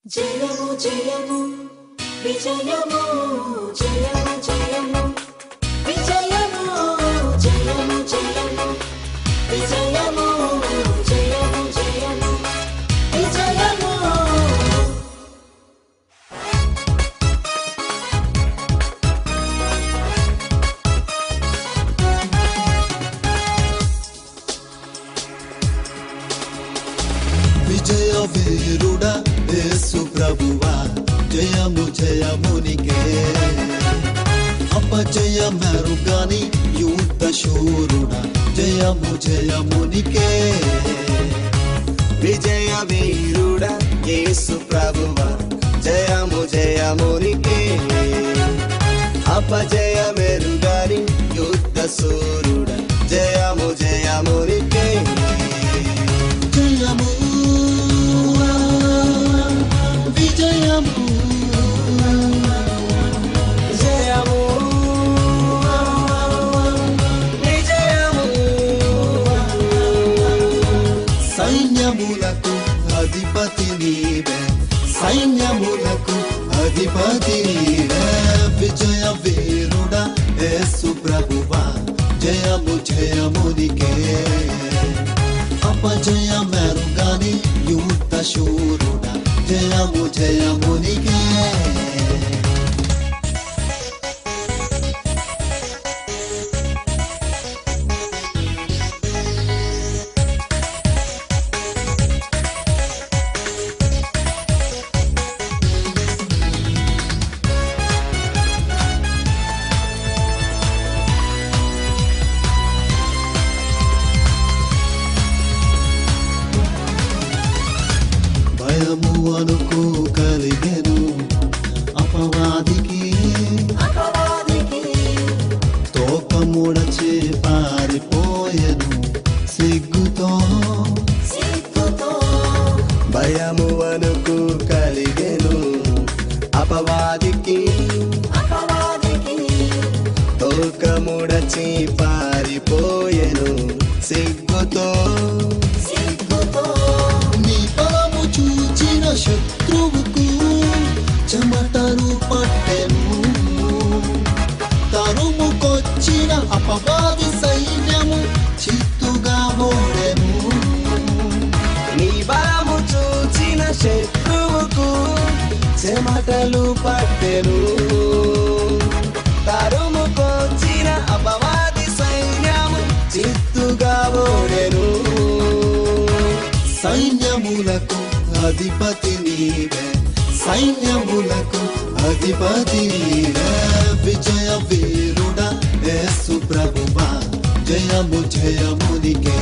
జయము జయము విజయము జయము జయము విజయము జయము జయము విజయము జయము జయము విజయము విజయ వీరుడా యేసు ప్రభువా జయము జయమునికే అపజయ మెరుగని యుద్ధ శూరుడా జయము జయమునికే విజయ వీరుడా యేసు ప్రభువా జయము జయమునికే అపజయ మెరుగని యుద్ధ శూరుడా జయము జయమునికే జయము విజయము జయము విజయము సైన్యములకు అధిపతి నీవే సైన్యములకు అధిపతి నీవే విజయ వీరుడా యేసు ప్రభువా జయము జయమునికే అపజయ మెరుగని యుద్ధ శూరుడా జయము జయమునికే భయము అనుకు కలిగెను అపవాదికి తోక ముడచి పారిపోయెను సిగ్గుతో భయము వనుకు కలిగెను అపవాదికి తోక ముడచి పారిపోయెను సిగ్గుతో నీ బలము చూచిన శత్రువుకు చెమటలు పట్టెను తరుముకొచ్చిన అపవాది సైన్యము చిత్తుగా ఓడెను నీ బలము చూచిన శత్రువుకు చెమటలు పట్టెను తరుముకొచ్చిన అపవాది సైన్యము చిత్తుగా ఓడెను సైన్యములకు అధిపతి నీవే సైన్యములకు అధిపతి నీవే విజయ వీరుడా యేసు ప్రభువా జయము జయమునికే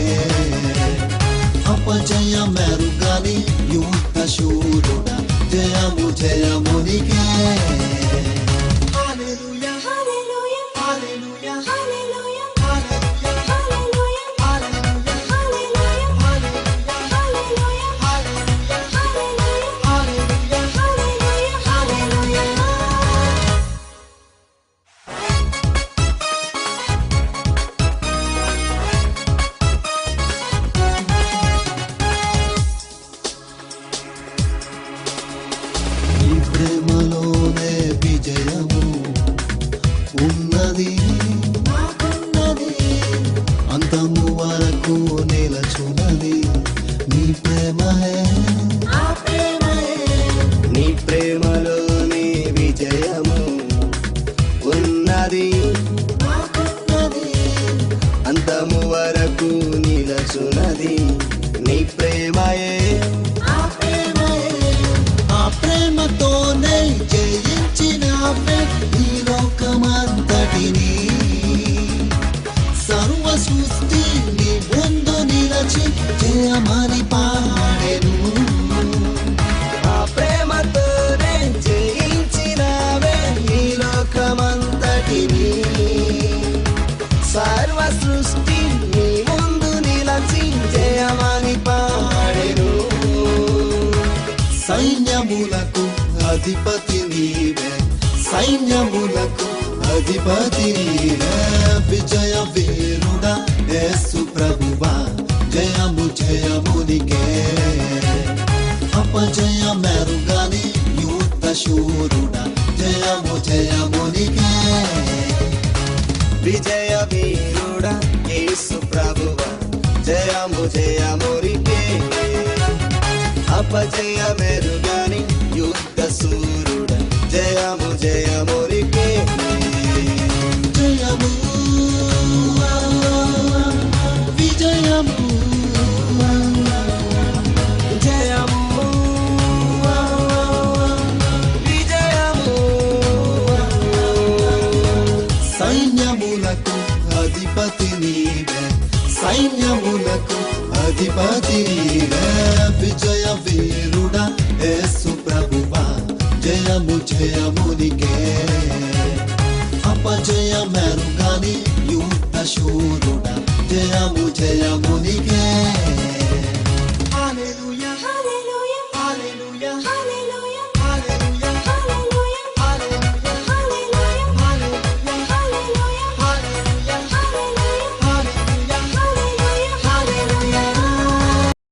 అపజయ మెరుగని యుద్ధ శూరుడా జయము జయమునికే హల్లెలూయా హల్లెలూయా హల్లెలూయా హల్లెలూయా హల్లెలూయా హల్లెలూయా హల్లెలూయా హల్లెలూయా హల్లెలూయా హల్లెలూయా హల్లెలూయా ఈ ప్రేమలోనే విజయము ఉన్నది అంతము వరకు నిలచున్నది నీ ప్రేమయే నీ ప్రేమలోని విజయము ఉన్నది అంతము వరకు నిలచున్నది నీ ప్రేమయే ఆ ప్రేమతోనే జయించినావే ఈ లోకమంతటిని సర్వ సృష్టి నీ ముందు నిలచి జయమని పాడెను ఆ ప్రేమతోనే జయించినావే ఈ లోకమంతటిని సర్వ సృష్టి నీ ముందు నిలచి జయమని పాడెను సైన్యములకు అధిపతి నీవే సైన్యములకు అధిపతి నీవే విజయ వీరుడా యేసు ప్రభువా జయము జయమునికే అపజయ మెరుగని అపజయ మెరుగని యుద్ధ సూరుడ జయము జయము నీకే జయము విజయము జయము విజయము సైన్యములకు అధిపతి నీవే సైన్యములకు అధిపతి నీవే విజయ వీరుడా యేసు ప్రభువా జయము జయము నీకే అపజయ మెరుగని యుద్ధ శూరుడా జయము జయము నీకే